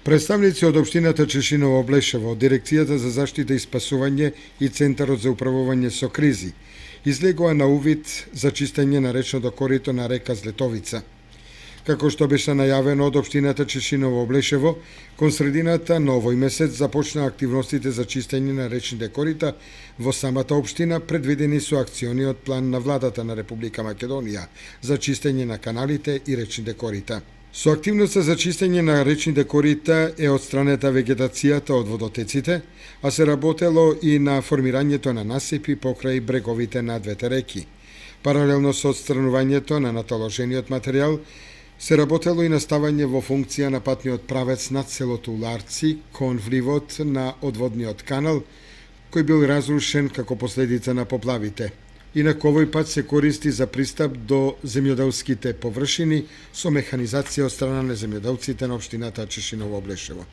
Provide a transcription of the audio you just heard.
Представници од општината Чешиново Облешево, Дирекцијата за заштита и спасување и Центарот за управување со кризи излегува на увид за чистење на речното корито на река Злетовица. Како што беше најавено од општината Чешиново Облешево, кон средината на овој месец започна активностите за чистење на речните корита во самата општина, предвидени со акциониот план на владата на Република Македонија за чистење на каналите и речните корита. Со активноста за чистење на речните корита е отстранета вегетацијата од водотеците, а се работело и на формирањето на насипи покрај бреговите на двете реки. Паралелно со отстранувањето на наталожениот материјал, се работело и на ставање во функција на патниот правец над селото Уларци кон вливот на одводниот канал, кој бил разрушен како последица на поплавите. Инак овој пат се користи за пристап до земјоделските површини со механизација од страна на земјоделците на општината Чешиново Облешево.